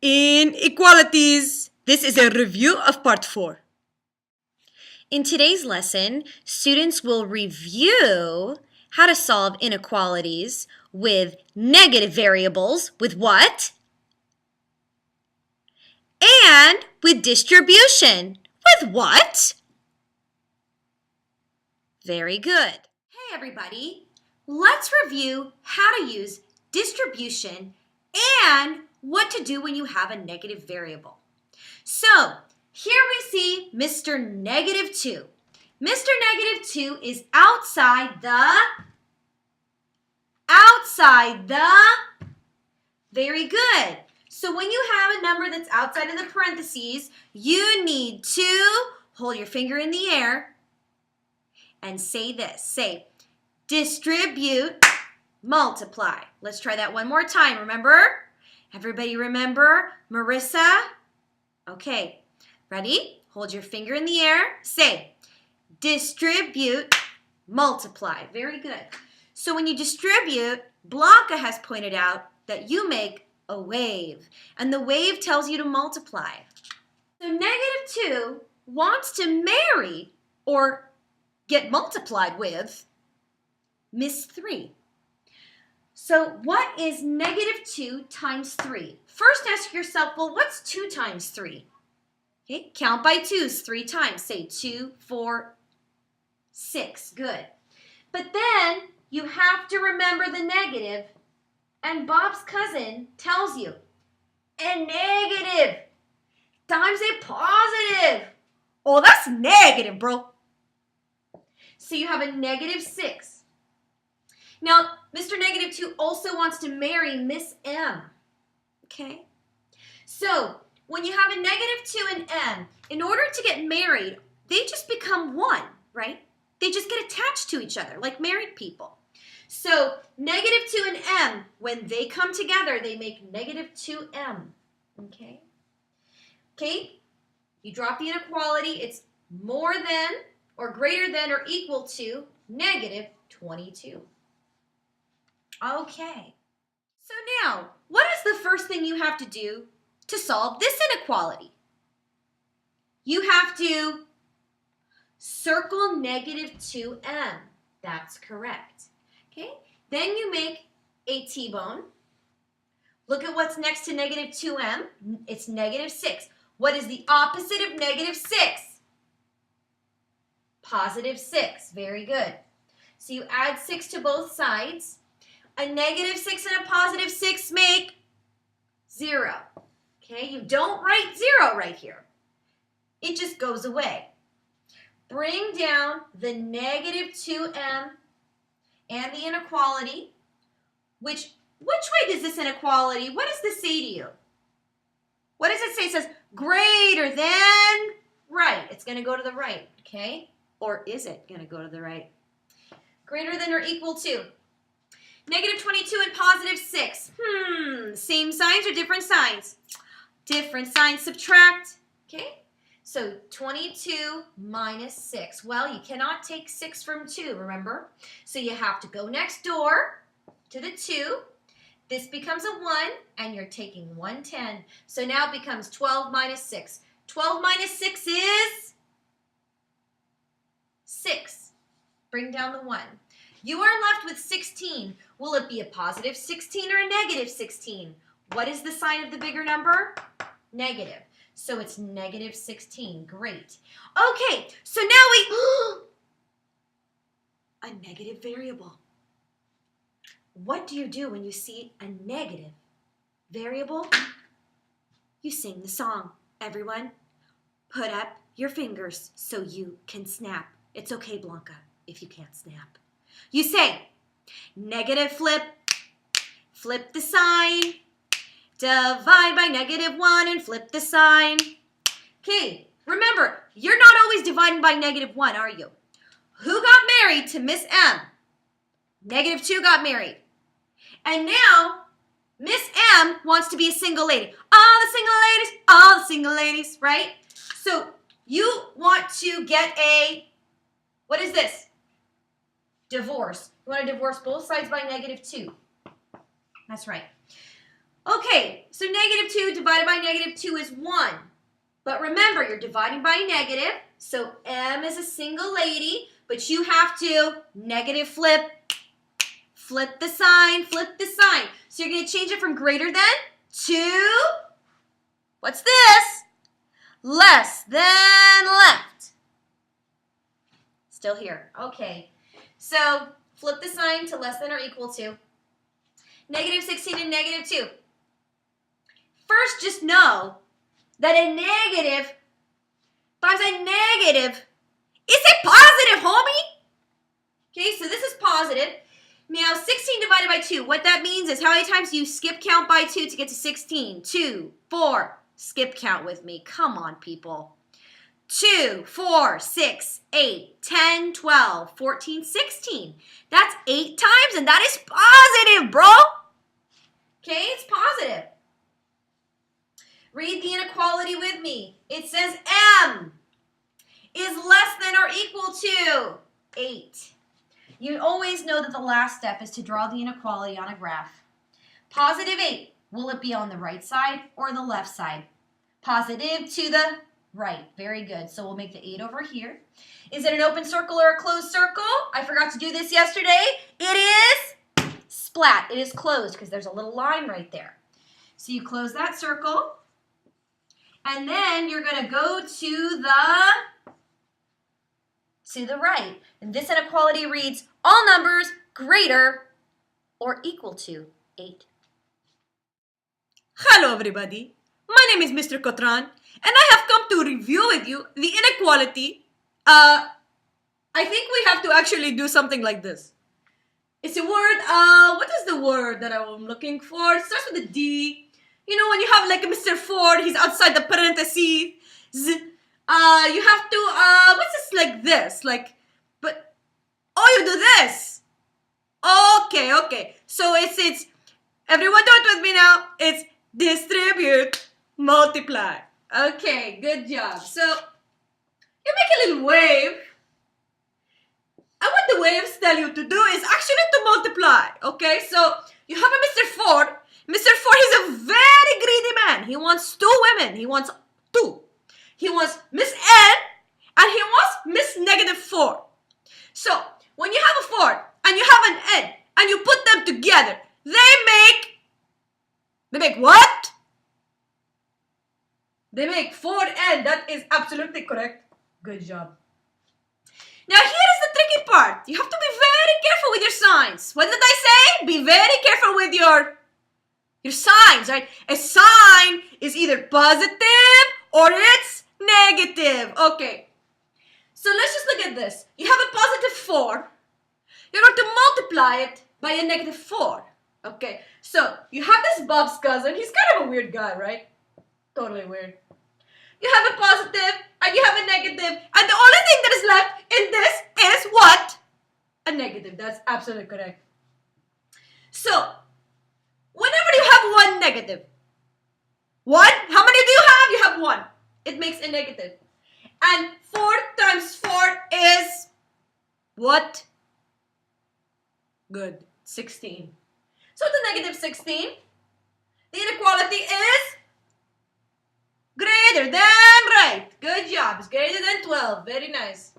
Inequalities. This is a review of part 4. In today's lesson, students will review how to solve inequalities with negative variables. With what? And with distribution. With what? Very good. Hey everybody, let's review how to use distribution and what to do when you have a negative variable. So, here we see Mr. Negative 2. Mr. Negative 2 is outside the, very good. So when you have a number that's outside of the parentheses, you need to hold your finger in the air and say this. Say, distribute, multiply. Let's try that one more time, remember? Everybody remember? Marissa? Okay, ready? Hold your finger in the air. Say, distribute, multiply. Very good. So when you distribute, Blanca has pointed out that you make a wave, and the wave tells you to multiply. So negative 2 wants to marry or get multiplied with Miss 3. So what is negative 2 times 3? First ask yourself, well, what's 2 times 3? Okay, count by 2s 3 times. Say 2, 4, 6. Good. But then you have to remember the negative, and Bob's cousin tells you a negative times a positive. Oh, that's negative, bro. So you have a negative 6. Now, Mr. Negative 2 also wants to marry Miss M. Okay? So, when you have a negative 2 and M, in order to get married, they just become one, right? They just get attached to each other, like married people. So, negative 2 and M, when they come together, they make negative 2M. Okay? Okay? You drop the inequality. It's more than or greater than or equal to negative 22. Okay. So now, what is the first thing you have to do to solve this inequality? You have to circle negative 2M. That's correct. Okay? Then you make a T-bone. Look at what's next to negative 2M. It's negative 6. What is the opposite of negative 6? Positive 6. Very good. So you add 6 to both sides. A negative 6 and a positive 6 make 0. Okay, you don't write 0 right here. It just goes away. Bring down the negative 2M and the inequality. Which way does this inequality, what does this say to you? What does it say? It says greater than, right. It's going to go to the right, okay? Or is it going to go to the right? Greater than or equal to. Negative 22 and positive 6. Same signs or different signs? Different signs. Subtract. Okay? So 22 minus 6. Well, you cannot take 6 from 2, remember? So you have to go next door to the 2. This becomes a 1, and you're taking 110. So now it becomes 12 minus 6. 12 minus 6 is 6. Bring down the 1. You are left with 16. Will it be a positive 16 or a negative 16? What is the sign of the bigger number? Negative. So it's negative 16. Great. Okay, so now a negative variable. What do you do when you see a negative variable? You sing the song. Everyone, put up your fingers so you can snap. It's okay, Blanca, if you can't snap. You say, negative flip the sign, divide by negative 1 and flip the sign. Okay, remember, you're not always dividing by negative 1, are you? Who got married to Miss M? Negative 2 got married. And now, Miss M wants to be a single lady. All the single ladies, right? So you want to get a, what is this? Divorce. You want to divorce both sides by negative 2. That's right. Okay, so negative 2 divided by negative 2 is 1. But remember, you're dividing by negative, so M is a single lady, but you have to negative flip the sign, flip the sign. So you're going to change it from greater than to, what's this? Less than left. Still here. Okay. So flip the sign to less than or equal to. Negative 16 and negative 2. First, just know that a negative times a negative is a positive, homie. Okay, so this is positive. Now, 16 divided by 2, what that means is how many times do you skip count by 2 to get to 16? 2, 4. Skip count with me. Come on, people. 2, 4, 6, 8, 10, 12, 14, 16. That's 8 times, and that is positive, bro. Okay, it's positive. Read the inequality with me. It says M is less than or equal to 8. You always know that the last step is to draw the inequality on a graph. Positive 8, will it be on the right side or the left side? Positive to the right. Very good. So we'll make the 8 over here. Is it an open circle or a closed circle? I forgot to do this yesterday. It is splat. It is closed because there's a little line right there. So you close that circle. And then you're going to go to the right. And this inequality reads, all numbers greater or equal to 8. Hello everybody, my name is Mr. Cotran, and I have come to review with you the inequality. I think we have to actually do something like this. It's a word, what is the word that I'm looking for? It starts with a D. You know, when you have like a Mr. Ford, he's outside the parentheses. You have to, what's this like this? Like, but, oh, you do this. Okay. So it's, everyone do it with me now. It's distribute, multiply. Okay, good job. So, you make a little wave. And what the waves tell you to do is actually to multiply. Okay, so you have a Mr. Ford. Mr. Ford is a very greedy man. He wants 2 women. He wants 2. He wants Miss N and he wants Miss negative 4. So, when you have a Ford and you have an N and you put them together, they make what? They make 4N. That is absolutely correct. Good job. Now, here is the tricky part. You have to be very careful with your signs. What did I say? Be very careful with your signs, right? A sign is either positive or it's negative. Okay. So let's just look at this. You have a positive 4. You're going to multiply it by a negative 4. Okay. So you have this Bob's cousin. He's kind of a weird guy, right? Totally weird. You have a positive and you have a negative, and the only thing that is left in this is what? A negative. That's absolutely correct. So, whenever you have one negative, one, how many do you have? You have 1. It makes a negative. And 4 times 4 is what? Good. 16. So the negative 16, the inequality is greater than, right. Good job. It's greater than 12. Very nice.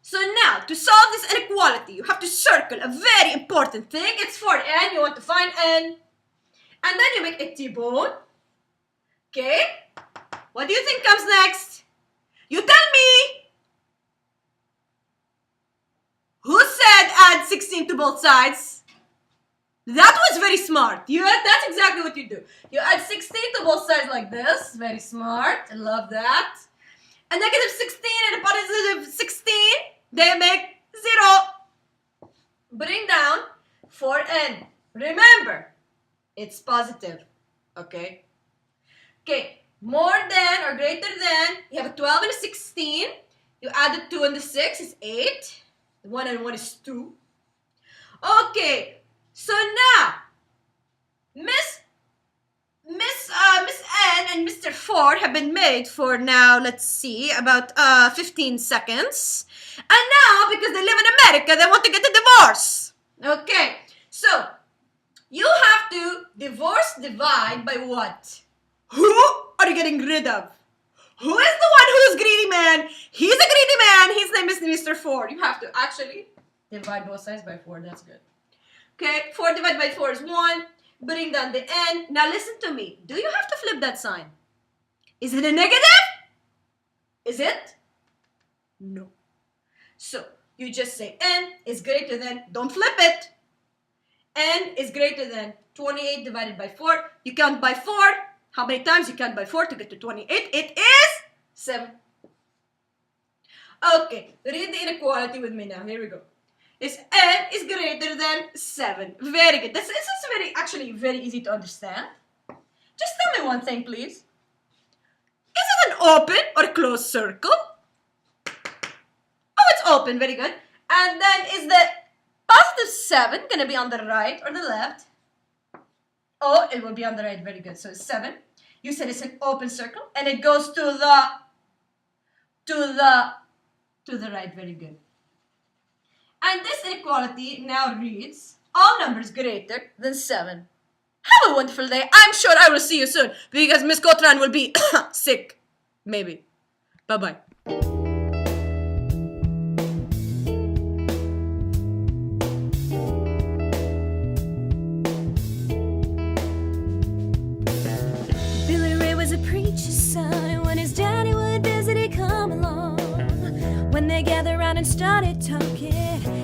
So now, to solve this inequality, you have to circle a very important thing. It's for n. You want to find n. And then you make a T-bone. Okay? What do you think comes next? You tell me. Who said add 16 to both sides? That was very smart. That's exactly what you do. You add 16 to both sides like this. Very smart. I love that. A negative 16 and a positive 16, they make 0. Bring down 4n. Remember, it's positive. Okay? Okay. More than or greater than, you have a 12 and a 16. You add the 2 and the 6 is 8. 1 and 1 is 2. Okay. So now, Miss N and Mr. Ford have been made for now, let's see, about 15 seconds. And now, because they live in America, they want to get a divorce. Okay, so You have to divorce divide by what? Who are you getting rid of? Who is the one who's greedy man? He's a greedy man. His name is Mr. 4. You have to actually divide both sides by 4. That's good. Okay, 4 divided by 4 is 1. Bring down the n. Now listen to me. Do you have to flip that sign? Is it a negative? Is it? No. So you just say n is greater than, don't flip it. N is greater than 28 divided by 4. You count by 4. How many times you count by 4 to get to 28? It is 7. Okay, read the inequality with me now. Here we go. Is n is greater than 7. Very good. This is actually very easy to understand. Just tell me one thing, please. Is it an open or closed circle? Oh, it's open. Very good. And then is the positive 7 going to be on the right or the left? Oh, it will be on the right. Very good. So it's 7. You said it's an open circle, and it goes to the right. Very good. And this inequality now reads all numbers greater than 7. Have a wonderful day. I'm sure I will see you soon because Miss Cotran will be sick. Maybe. Bye-bye. Billy Ray was a preacher's son, and when his daddy would visit, he'd come along. When they gathered around and started talking,